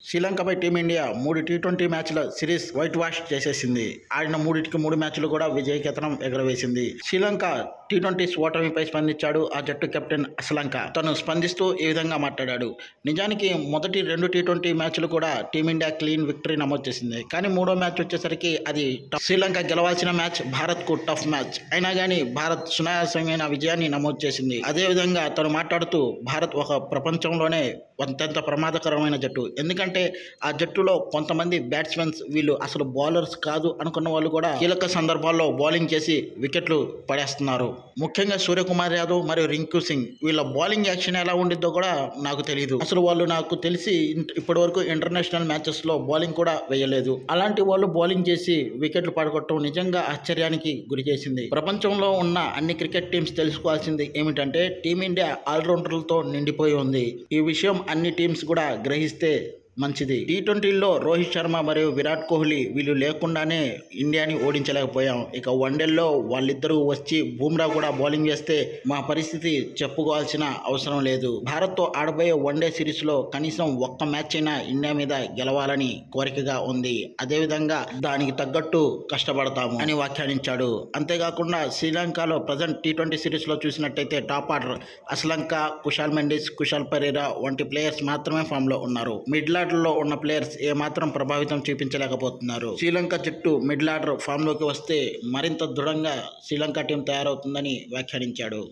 శ్రీలంకపై team India 3 T20 మ్యాచ్ల series white wash చేసేసింది. ఆడిన 3 మ్యాచ్లు కూడా విజయకేతనం ఎగరవేసింది. శ్రీలంక టీ20 ఓటమిపై స్పందించాడు ఆ జట్టు కెప్టెన్ అసలంక. తను స్పందిస్తూ ఈ విధంగా మాట్లాడాడు. నిజానికి మొదటి 2 టీ20 మ్యాచ్లు కూడా టీమిండియా క్లీన్ విక్టరీ నమోదు చేసింది. కానీ 3వ మ్యాచ్ వచ్చేసరికి అది శ్రీలంక గెలవాల్సిన మ్యాచ్, భారత్కు టఫ్ మ్యాచ్ అయినా కానీ భారత్ సునాయాసమైన విజయాన్ని నమోదు చేసింది. అదేవిధంగా తను మాట్లాడుతూ భారత్ ఒక ప్రపంచంలోనే అత్యంత ప్రమాదకరమైన జట్టు. ఎందుకంటే ఆ జట్టులో కొంతమంది బ్యాట్స్మెన్స్ వీళ్ళు అసలు బౌలర్స్ కాదు అనుకున్న వాళ్ళు కూడా కీలక సందర్భాల్లో బౌలింగ్ చేసి వికెట్లు పడేస్తున్నారు. ముఖ్యంగా సూర్యకుమార్ యాదవ్ మరియు రింకు సింగ్ వీళ్ళ బౌలింగ్ యాక్షన్ ఎలా ఉండిద్దో కూడా నాకు తెలియదు. అసలు వాళ్ళు నాకు తెలిసి ఇప్పటి వరకు ఇంటర్నేషనల్ మ్యాచెస్ లో బౌలింగ్ కూడా వేయలేదు. అలాంటి వాళ్ళు బౌలింగ్ చేసి వికెట్లు పడగొట్టడం నిజంగా ఆశ్చర్యానికి గురి చేసింది. ప్రపంచంలో ఉన్న అన్ని క్రికెట్ టీమ్స్ తెలుసుకోవాల్సింది ఏమిటంటే టీమిండియా ఆల్రౌండర్లతో నిండిపోయి ఉంది. ఈ విషయం అన్ని టీమ్స్ కూడా గ్రహిస్తే మంచిది. టీ20లో రోహిత్ శర్మ మరియు విరాట్ కోహ్లీ వీళ్ళు లేకుండానే ఇండియాని ఓడించలేకపోయాం. ఇక వన్డేల్లో వాళ్ళిద్దరూ వచ్చి బుమ్రా కూడా బౌలింగ్ చేస్తే మా పరిస్థితి చెప్పుకోవాల్సిన అవసరం లేదు. భారత్తో ఆడబోయే వన్డే సిరీస్లో కనీసం ఒక్క మ్యాచ్ అయినా ఇండియా మీద గెలవాలని కోరికగా ఉంది. అదేవిధంగా దానికి తగ్గట్టు కష్టపడతాము అని వ్యాఖ్యానించాడు. అంతేకాకుండా శ్రీలంకలో ప్రజెంట్ టీ20 సిరీస్లో చూసినట్టయితే top order Asalanka, Kushal Mendis, Kushal Pereira వంటి ప్లేయర్స్ మాత్రమే ఫామ్లో ఉన్నారు. మిడిల్ ఆర్డర్లో ఉన్న ప్లేయర్స్ ఏమాత్రం ప్రభావితం చూపించలేకపోతున్నారు. శ్రీలంక జట్టు మిడిల్ ఆర్డర్ ఫామ్లోకి వస్తే మరింత దృఢంగా శ్రీలంక టీం తయారవుతుందని వ్యాఖ్యానించాడు.